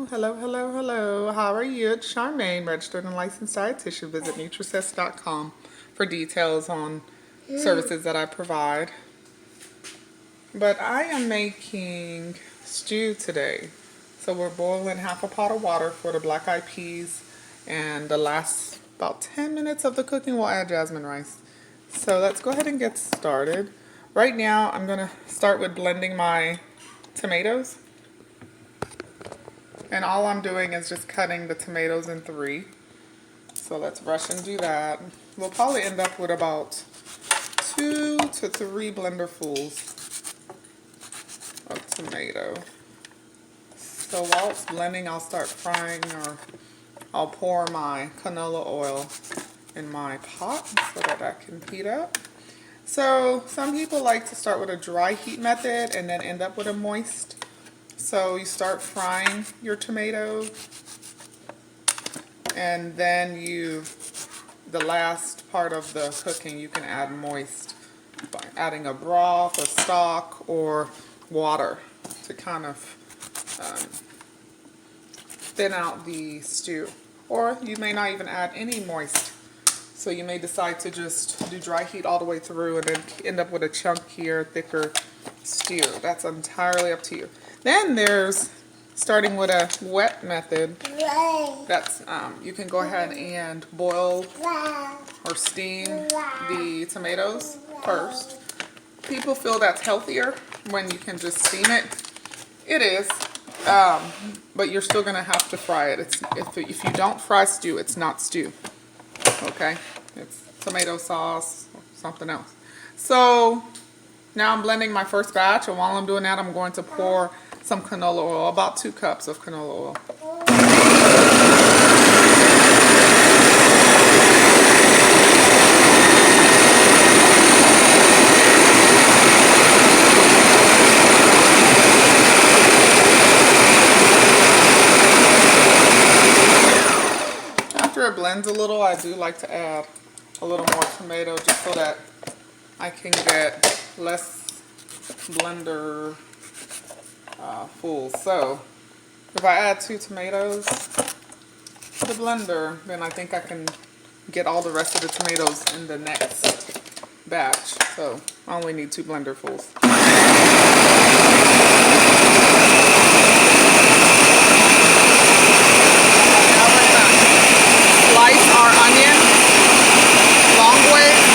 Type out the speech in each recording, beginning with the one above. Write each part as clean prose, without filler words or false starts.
Hello. How are you? It's Charmaine, registered and licensed dietitian. Visit Nutricess.com for details on services that I provide. But I am making stew today. So we're boiling half a pot of water for the black eyed peas, and the last about 10 minutes of the cooking we'll add jasmine rice. So let's go ahead and get started. Right now I'm going to start with blending my tomatoes. And all I'm doing is just cutting the tomatoes in three. So let's rush and do that. We'll probably end up with about 2 to 3 blenderfuls of tomato. So while it's blending, I'll start frying, or I'll pour my canola oil in my pot so that I can heat up. So some people like to start with a dry heat method and then end up with a moist. So you start frying your tomato, and then the last part of the cooking, you can add moist by adding a broth or stock or water to kind of thin out the stew. Or you may not even add any moist. So you may decide to just do dry heat all the way through and then end up with a chunkier, thicker stew. That's entirely up to you. Then there's starting with a wet method. That's you can go ahead and boil or steam the tomatoes first. People feel that's healthier when you can just steam it. It is, but you're still gonna have to fry it. If you don't fry stew, it's not stew. Okay, it's tomato sauce or something else. So now I'm blending my first batch, and while I'm doing that, I'm going to pour some canola oil, about 2 cups of canola oil. After it blends a little, I do like to add a little more tomato just so that I can get less blender full. So if I add 2 tomatoes to the blender, then I think I can get all the rest of the tomatoes in the next batch. So I only need 2 blenderfuls. Now we're gonna slice our onion long ways.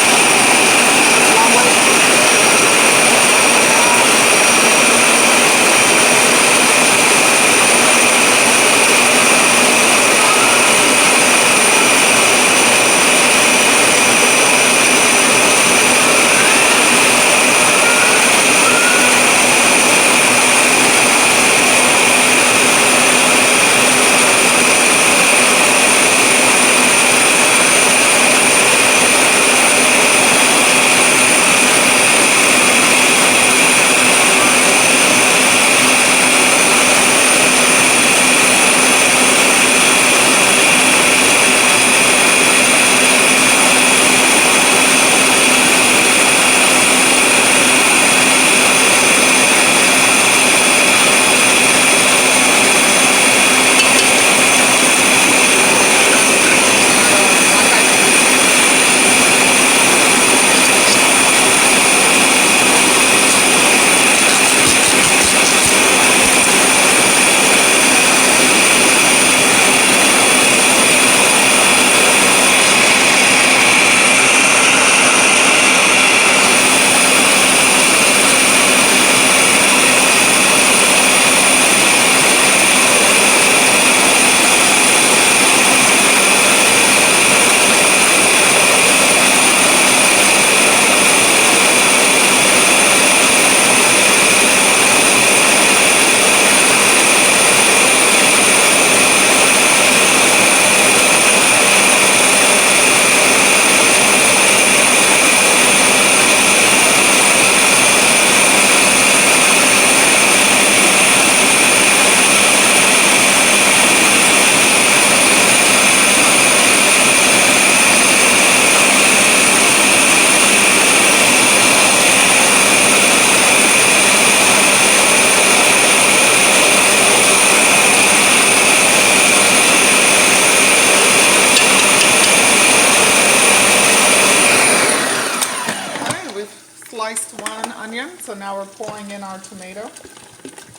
so now we're pouring in our tomato.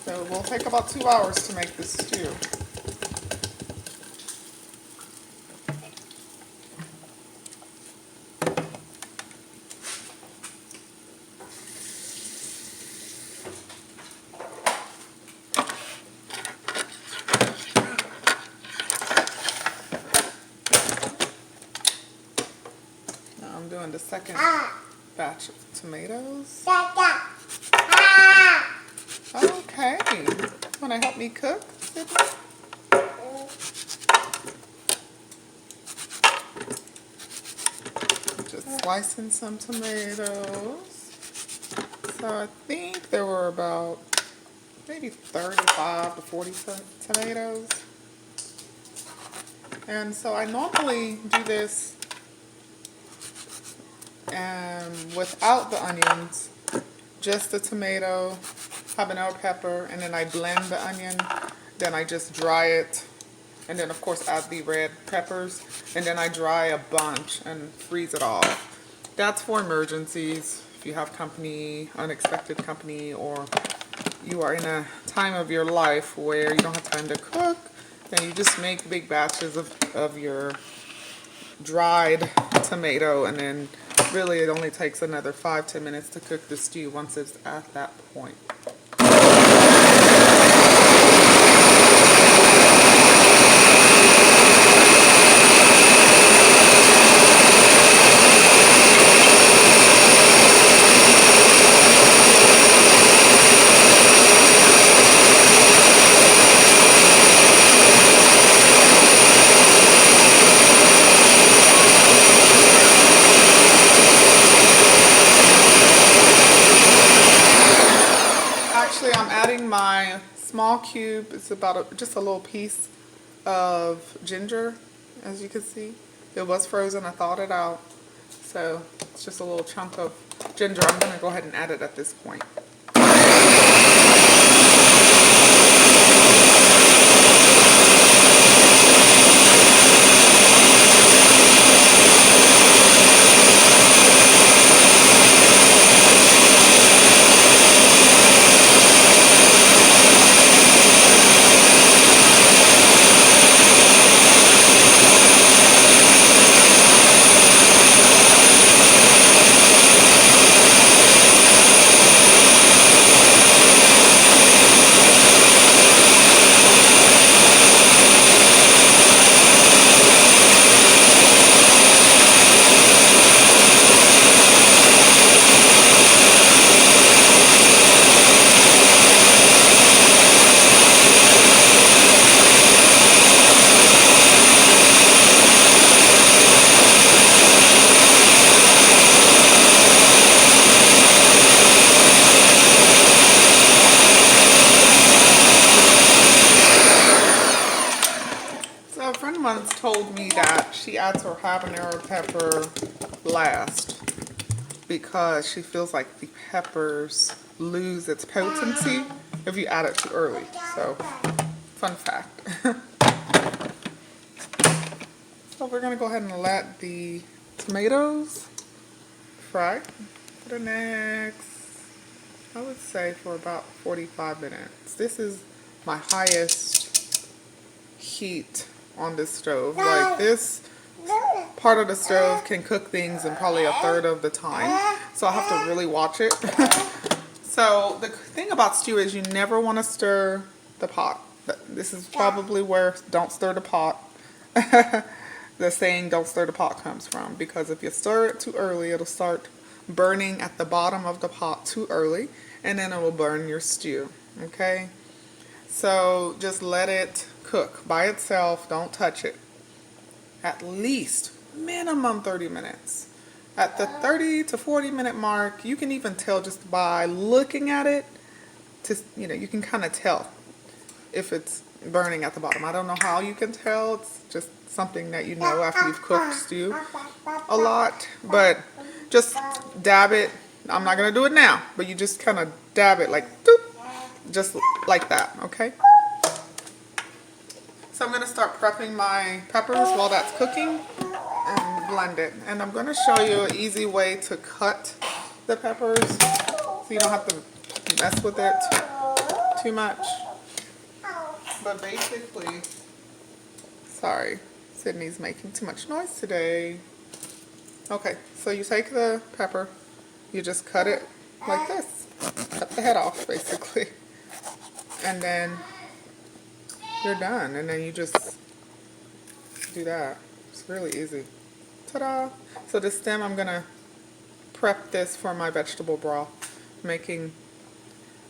So it will take about 2 hours to make this stew. Now I'm doing the second batch of tomatoes. Okay. Want to help me cook, Sydney? Just slicing some tomatoes. So I think there were about maybe 35 to 40 tomatoes. And so I normally do this without the onions, just the tomato, habanero pepper, and then I blend the onion, then I just dry it, and then of course add the red peppers, and then I dry a bunch and freeze it off. That's for emergencies, if you have company, unexpected company, or you are in a time of your life where you don't have time to cook, then you just make big batches of your dried tomato, and then really it only takes another 5-10 minutes to cook the stew once it's at that point. I'm adding my small cube. It's about just a little piece of ginger, as you can see. It was frozen. I thawed it out. So it's just a little chunk of ginger. I'm going to go ahead and add it at this point. Once told me that she adds her habanero pepper last because she feels like the peppers lose its potency if you add it too early. So, fun fact. So we're going to go ahead and let the tomatoes fry for the next, I would say, for about 45 minutes. This is my highest heat on this stove. Like, this part of the stove can cook things in probably a third of the time, so I have to really watch it. So the thing about stew is you never want to stir the pot. This is probably where don't stir the pot the saying don't stir the pot comes from, because if you stir it too early, it'll start burning at the bottom of the pot too early, and then it will burn your stew. Okay, so just let it cook by itself. Don't touch it. At least minimum 30 minutes. At the 30 to 40 minute mark, you can even tell just by looking at it. You can kind of tell if it's burning at the bottom. I don't know how you can tell. It's just something that you know after you've cooked stew a lot. But just dab it. I'm not going to do it now, but you just kind of dab it like doop, just like that, okay? So I'm going to start prepping my peppers while that's cooking and blend it. And I'm going to show you an easy way to cut the peppers so you don't have to mess with it too much. But basically, sorry, Sydney's making too much noise today. Okay, so you take the pepper, you just cut it like this. Cut the head off, basically. And then you're done. And then you just do that. It's really easy. Ta-da! So the stem, I'm gonna prep this for my vegetable broth. Making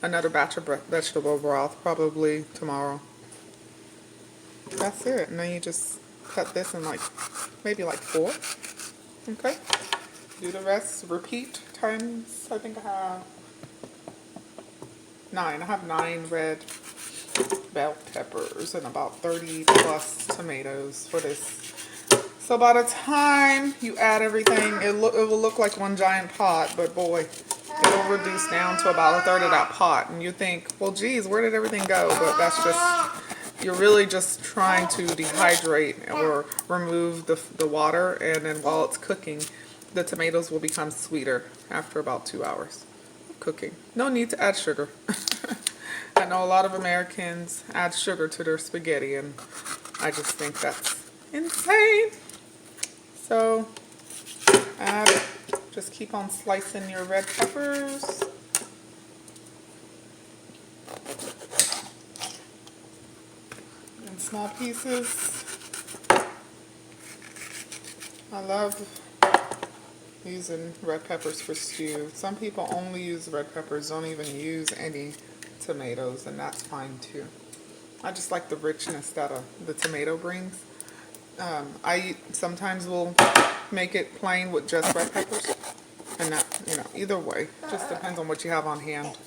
another batch of vegetable broth probably tomorrow. That's it. And then you just cut this in like maybe like 4. Okay. Do the rest. Repeat times. I think I have 9. I have 9 red bell peppers and about 30 plus tomatoes for this. So by the time you add everything, it will look like one giant pot, but boy, it'll reduce down to about 1/3 of that pot. And you think, well, geez, where did everything go? But that's just, you're really just trying to dehydrate or remove the water, and then while it's cooking, the tomatoes will become sweeter after about 2 hours of cooking. No need to add sugar. I know a lot of Americans add sugar to their spaghetti, and I just think that's insane. So add, just keep on slicing your red peppers. In small pieces. I love using red peppers for stew. Some people only use red peppers, don't even use any tomatoes, and that's fine too. I just like the richness that the tomato brings. I sometimes will make it plain with just red peppers, and that, either way, just depends on what you have on hand.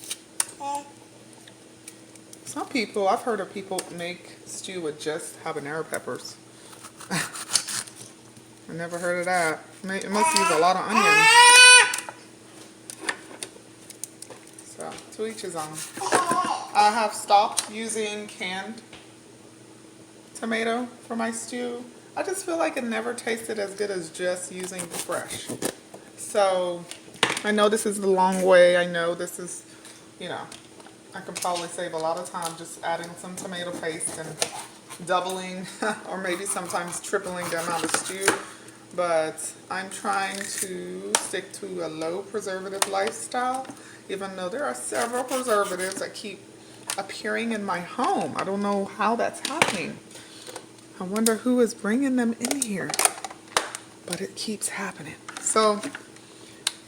Some people, I've heard of people make stew with just habanero peppers. I never heard of that. It must use a lot of onion. So, to each his own. I have stopped using canned tomato for my stew. I just feel like it never tasted as good as just using the fresh. So, I know this is the long way. I know this is, I can probably save a lot of time just adding some tomato paste and doubling or maybe sometimes tripling the amount of stew. But I'm trying to stick to a low preservative lifestyle, even though there are several preservatives that keep appearing in my home. I don't know how that's happening. I wonder who is bringing them in here, but it keeps happening. So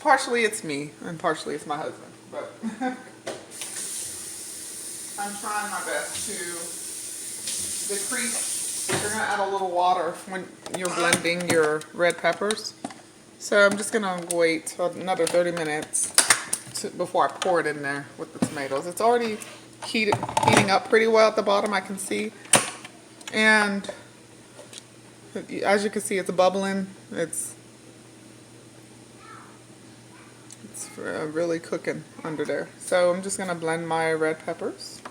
partially it's me and partially it's my husband, but I'm trying my best to decrease. You're gonna add a little water when you're blending your red peppers. So I'm just gonna wait another 30 minutes before I pour it in there with the tomatoes. It's already heating up pretty well at the bottom, I can see. And as you can see, it's bubbling. It's really cooking under there. So I'm just gonna blend my red peppers.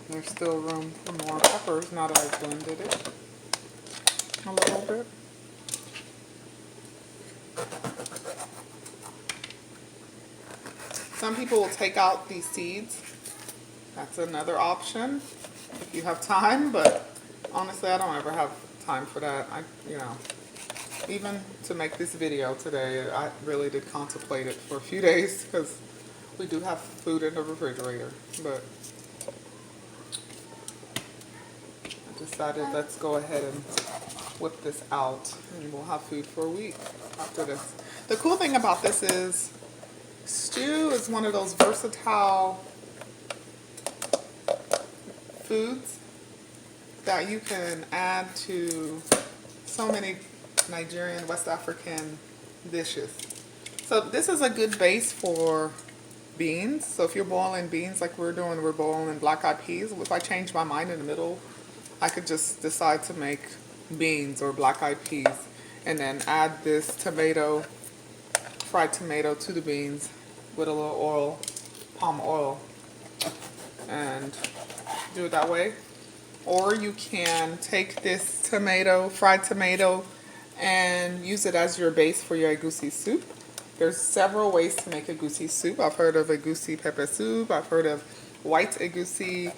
There's still room for more peppers now that I've blended it a little bit. Some people will take out these seeds. That's another option if you have time, but honestly, I don't ever have time for that. Even to make this video today, I really did contemplate it for a few days because we do have food in the refrigerator, but I decided let's go ahead and whip this out and we'll have food for a week after this. The cool thing about this is stew is one of those versatile foods that you can add to so many Nigerian, West African dishes. So this is a good base for beans. So if you're boiling beans like we're doing, we're boiling black-eyed peas. If I change my mind in the middle, I could just decide to make beans or black-eyed peas and then add this tomato, fried tomato to the beans with a little oil, palm oil, and do it that way. Or you can take this tomato, fried tomato, and use it as your base for your egusi soup. There's several ways to make egusi soup. I've heard of egusi pepper soup. I've heard of white egusi.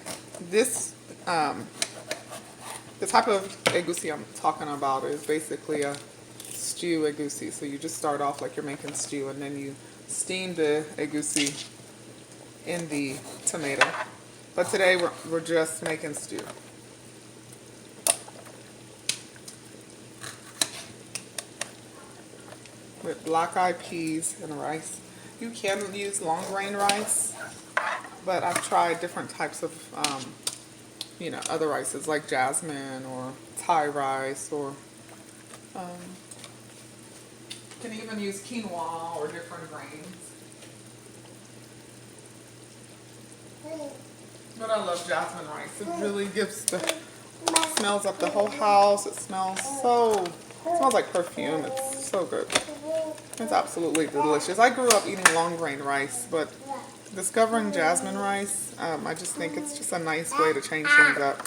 This the type of egusi I'm talking about is basically a stew egusi. So you just start off like you're making stew, and then you steam the egusi in the tomato. But today we're just making stew. With black-eyed peas and rice. You can use long grain rice, but I've tried different types of, other rices like jasmine or Thai rice, or you can even use quinoa or different grains. But I love jasmine rice. It really gives smells up the whole house. It smells like perfume. It's so good. It's absolutely delicious. I grew up eating long grain rice, but discovering jasmine rice, I just think it's just a nice way to change things up.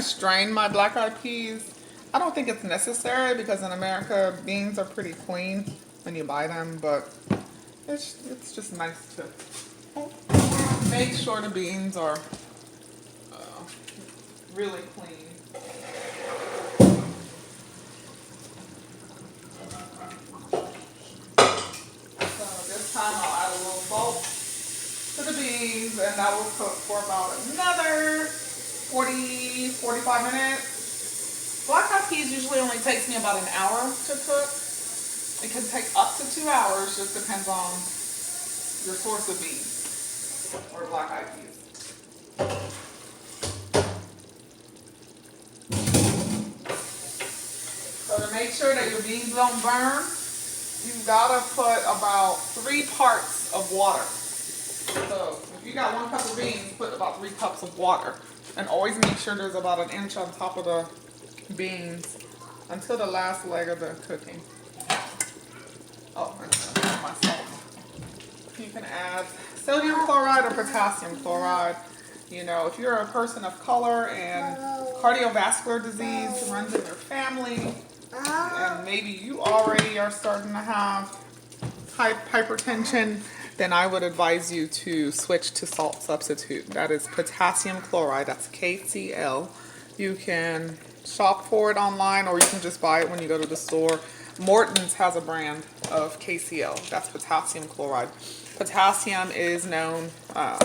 Strain my black-eyed peas. I don't think it's necessary because in America beans are pretty clean when you buy them, but it's just nice to make sure the beans are really clean. So this time I'll add a little salt to the beans, and that will cook for about another 40-45 minutes. Black-eyed peas usually only takes me about an hour to cook. It can take up to 2 hours, just depends on your source of beans or black-eyed peas. So to make sure that your beans don't burn, you've got to put about 3 parts of water. So if you got 1 cup of beans, put about 3 cups of water. And always make sure there's about an inch on top of the beans until the last leg of the cooking. Oh, and my salt. You can add sodium chloride or potassium chloride. You know, if you're a person of color and cardiovascular disease runs in your family, and maybe you already are starting to have hypertension, then I would advise you to switch to salt substitute. That is potassium chloride, that's KCl. You can shop for it online, or you can just buy it when you go to the store. Morton's has a brand of KCl, that's potassium chloride. Potassium is known,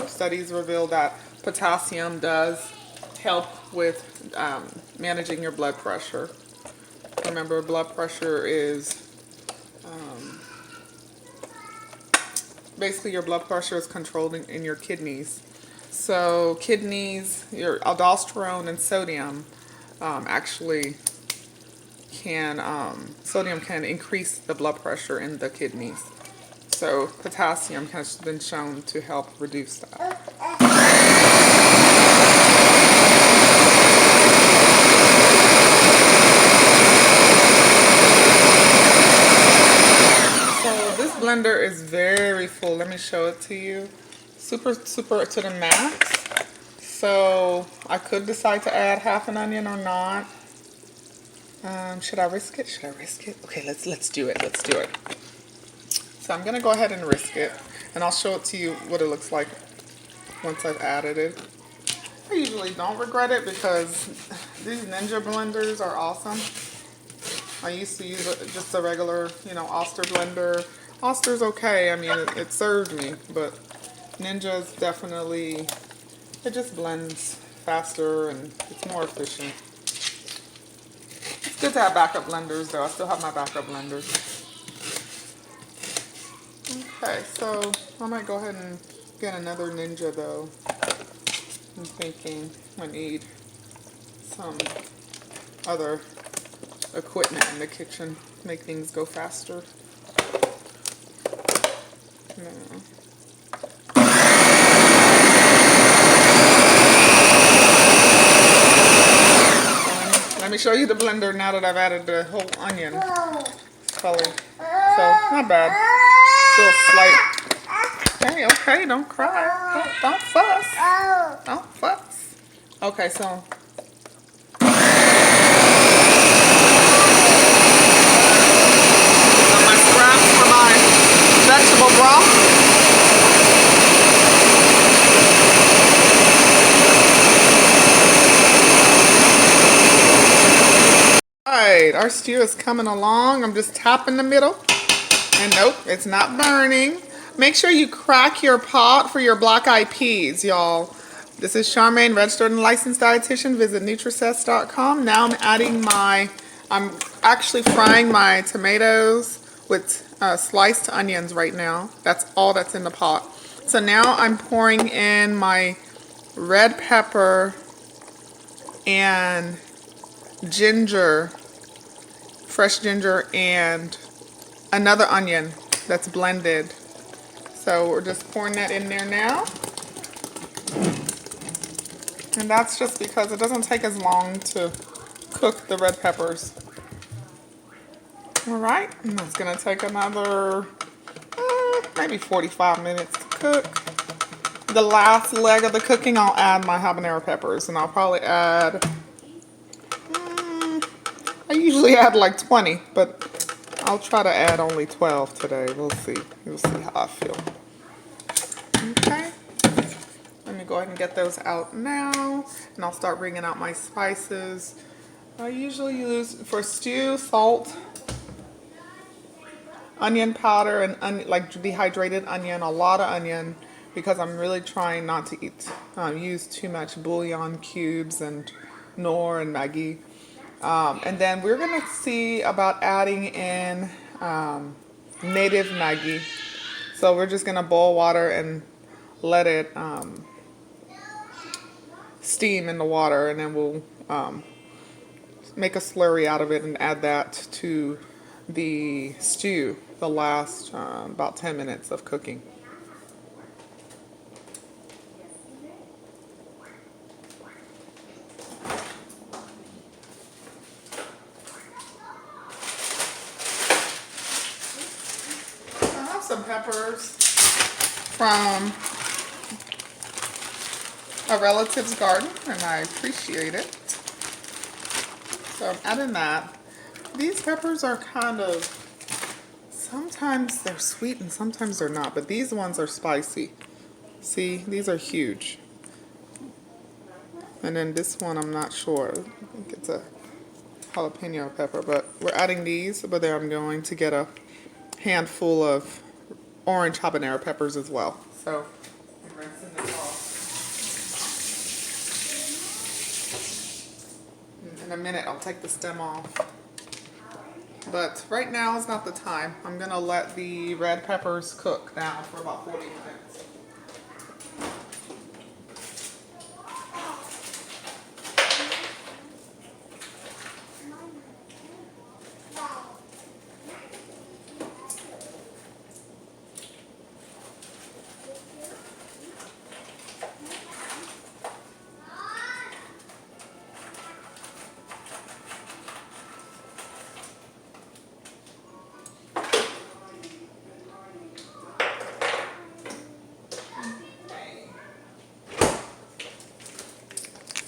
studies reveal that potassium does help with managing your blood pressure. Remember, blood pressure is basically your blood pressure is controlled in your kidneys. So kidneys, your aldosterone and sodium sodium can increase the blood pressure in the kidneys. So potassium has been shown to help reduce that. Blender is very full. Let me show it to you. Super to the max. So I could decide to add half an onion or not. Should I risk it? Okay, let's do it. So I'm gonna go ahead and risk it, and I'll show it to you what it looks like once I've added it. I usually don't regret it because these Ninja blenders are awesome. I used to use just a regular, you know, Oster blender. Oster's okay. I mean, it served me, but Ninja's definitely, it just blends faster and it's more efficient. It's good to have backup blenders though. I still have my backup blenders. Okay, so I might go ahead and get another Ninja though. I'm thinking I need some other equipment in the kitchen to make things go faster. No. Let me show you the blender now that I've added the whole onion color. So, not bad. Still slight. Hey, okay, don't cry. Don't fuss. Don't fuss. Okay, so. My scraps for my vegetable broth. Alright, our stew is coming along. I'm just tapping the middle. And nope, it's not burning. Make sure you crack your pot for your black-eyed peas, y'all. This is Charmaine, registered and licensed dietitian. Visit Nutrisest.com. Now I'm actually frying my tomatoes with sliced onions right now. That's all that's in the pot. So now I'm pouring in my red pepper and ginger, fresh ginger, and another onion that's blended. So we're just pouring that in there now. And that's just because it doesn't take as long to cook the red peppers. All right, and that's gonna take another maybe 45 minutes to cook. The last leg of the cooking, I'll add my habanero peppers, and I'll probably add, I usually add like 20, but I'll try to add only 12 today. We'll see. You'll see how I feel. Okay. Let me go ahead and get those out now, and I'll start bringing out my spices. I usually use, for stew, salt, onion powder, and like dehydrated onion, a lot of onion, because I'm really trying not to use too much bouillon cubes and Knorr and Maggi. And then we're gonna see about adding in native Maggi. So we're just gonna boil water and let it steam in the water, and then we'll make a slurry out of it and add that to the stew the last about 10 minutes of cooking. I have some peppers from a relative's garden, and I appreciate it. So I'm adding that. These peppers are kind of, sometimes they're sweet and sometimes they're not, but these ones are spicy. See, these are huge. And then this one, I'm not sure. I think it's a jalapeno pepper, but we're adding these, but then I'm going to get a handful of orange habanero peppers as well. So I'm rinsing this off. In a minute, I'll take the stem off. But right now is not the time. I'm gonna let the red peppers cook now for about 40 minutes.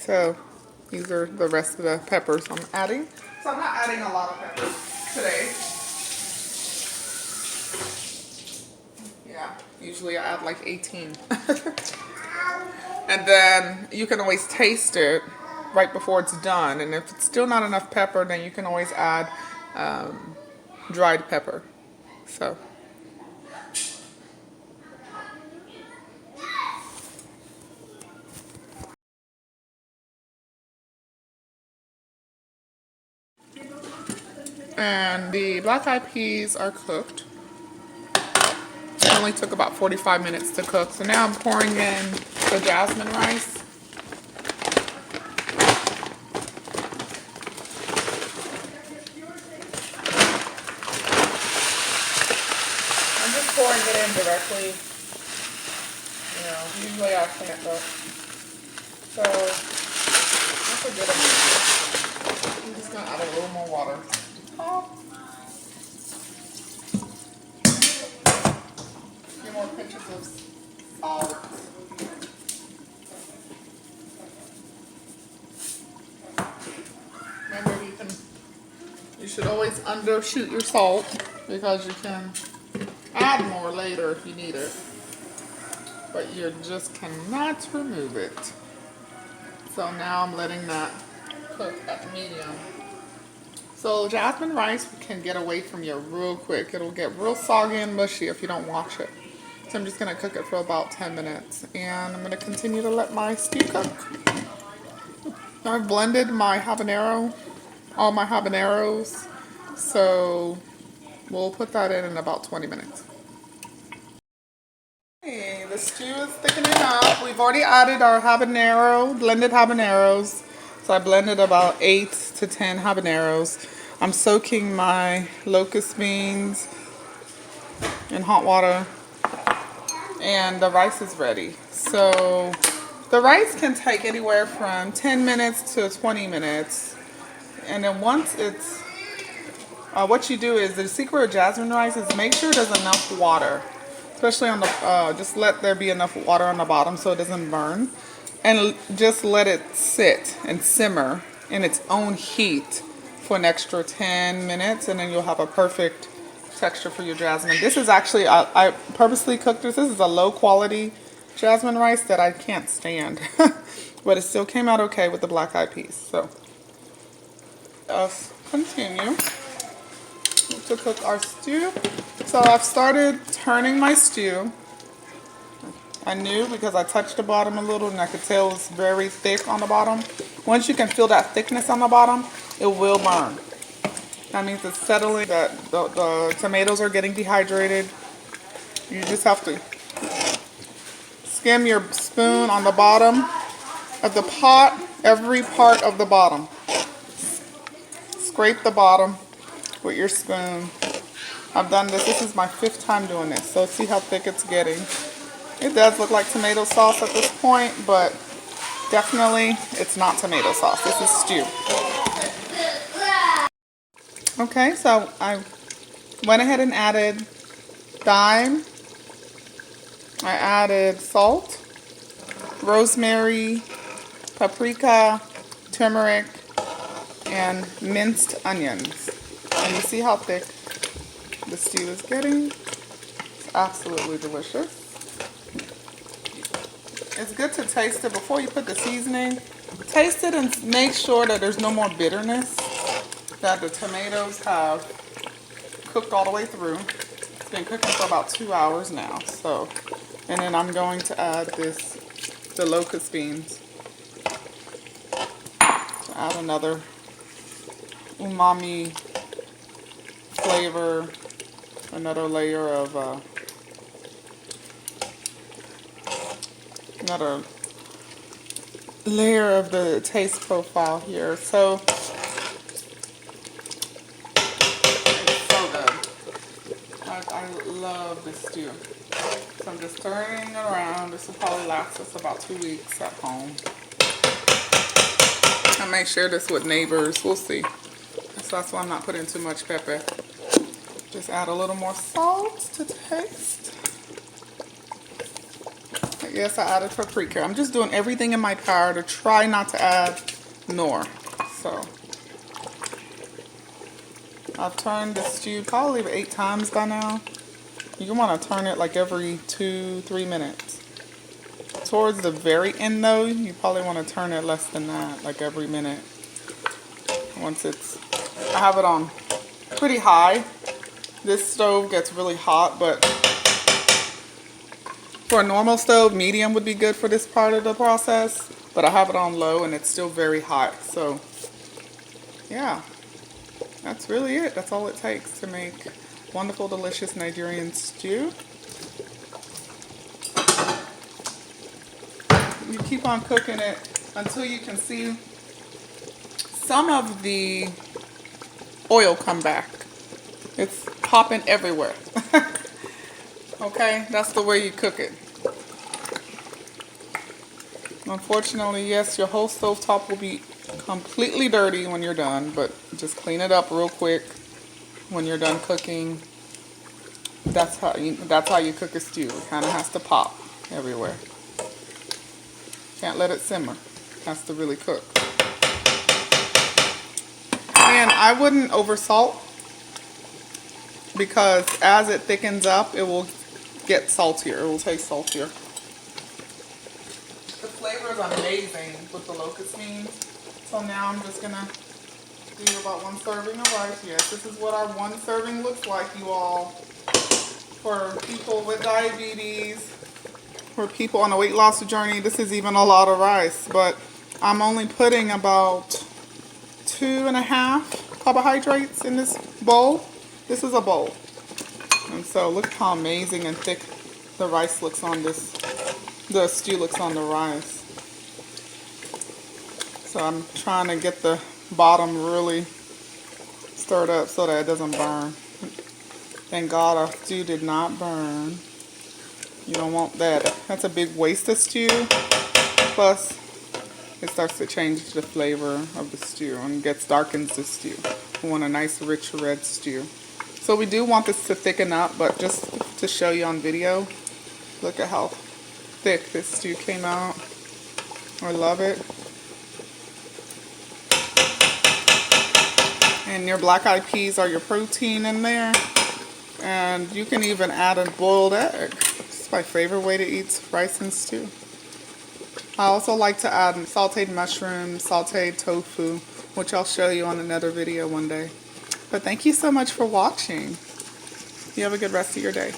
So these are the rest of the peppers I'm adding. So I'm not adding a lot of peppers today. Yeah, usually I add like 18. And then you can always taste it right before it's done. And if it's still not enough pepper, then you can always add dried pepper. So. And the black eyed peas are cooked. It only took about 45 minutes to cook. So now I'm pouring in the jasmine rice. I'm just pouring it in directly. You know, usually I can't, but so that's a good amount. I'm just gonna add a little more water. Oh. A few more pinches of salt. Remember, you should always undershoot your salt because you can add more later if you need it. But you just cannot remove it. So now I'm letting that cook at medium. So jasmine rice can get away from you real quick. It'll get real soggy and mushy if you don't watch it. So I'm just gonna cook it for about 10 minutes. And I'm gonna continue to let my stew cook. I've blended my habanero, all my habaneros. So we'll put that in about 20 minutes. Hey, the stew is thickening up. We've already added our habanero, blended habaneros. So I blended about 8 to 10 habaneros. I'm soaking my locust beans in hot water. And the rice is ready. So the rice can take anywhere from 10 minutes to 20 minutes. And then once it's, what you do is, the secret of jasmine rice is make sure there's enough water. Especially on the, just let there be enough water on the bottom so it doesn't burn. And just let it sit and simmer in its own heat for an extra 10 minutes. And then you'll have a perfect texture for your jasmine. This is actually, I purposely cooked this. This is a low quality jasmine rice that I can't stand. But it still came out okay with the black eyed peas. So let's continue to cook our stew. So I've started turning my stew. I knew because I touched the bottom a little and I could tell it's very thick on the bottom. Once you can feel that thickness on the bottom, it will burn. That means it's settling, that the tomatoes are getting dehydrated. You just have to skim your spoon on the bottom of the pot, every part of the bottom. Scrape the bottom with your spoon. I've done this. This is my 5th time doing this. So see how thick it's getting. It does look like tomato sauce at this point, but definitely it's not tomato sauce. This is stew. Okay, so I went ahead and added thyme. I added salt, rosemary, paprika, turmeric, and minced onions. And you see how thick the stew is getting? It's absolutely delicious. It's good to taste it before you put the seasoning. Taste it and make sure that there's no more bitterness, that the tomatoes have cooked all the way through. It's been cooking for about 2 hours now. So, and then I'm going to add the locust beans. To add another umami flavor, another layer of the taste profile here. So it's so good. I love this stew. So I'm just turning it around. This will probably last us about 2 weeks at home. I may share this with neighbors. We'll see. So that's why I'm not putting too much pepper. Just add a little more salt to taste. Yes, I added paprika. I'm just doing everything in my power to try not to add more. So I've turned the stew probably 8 times by now. You want to turn it like every 2-3 minutes. Towards the very end though, you probably want to turn it less than that, like every minute. Once it's, I have it on pretty high. This stove gets really hot, but for a normal stove, medium would be good for this part of the process. But I have it on low and it's still very hot. So yeah, that's really it. That's all it takes to make wonderful, delicious Nigerian stew. You keep on cooking it until you can see some of the oil come back. It's popping everywhere. Okay, that's the way you cook it. Unfortunately, yes, your whole stove top will be completely dirty when you're done, but just clean it up real quick when you're done cooking. That's how you cook a stew. It kind of has to pop everywhere. Can't let it simmer. It has to really cook. And I wouldn't over salt, because as it thickens up, it will get saltier. It will taste saltier. The flavor is amazing with the locust beans. So now I'm just gonna do about 1 serving of rice. Yes, this is what our 1 serving looks like, you all. For people with diabetes, for people on a weight loss journey, this is even a lot of rice. But I'm only putting about 2.5 carbohydrates in this bowl. This is a bowl. And so look how amazing and thick the rice looks on this, the stew looks on the rice. So I'm trying to get the bottom really stirred up so that it doesn't burn. Thank God our stew did not burn. You don't want that. That's a big waste of stew. Plus, it starts to change the flavor of the stew and darkens the stew. We want a nice rich red stew. So we do want this to thicken up, but just to show you on video, look at how thick this stew came out. I love it. And your black eyed peas are your protein in there. And you can even add a boiled egg. It's my favorite way to eat rice and stew. I also like to add sauteed mushrooms, sauteed tofu, which I'll show you on another video one day. But thank you so much for watching. You have a good rest of your day.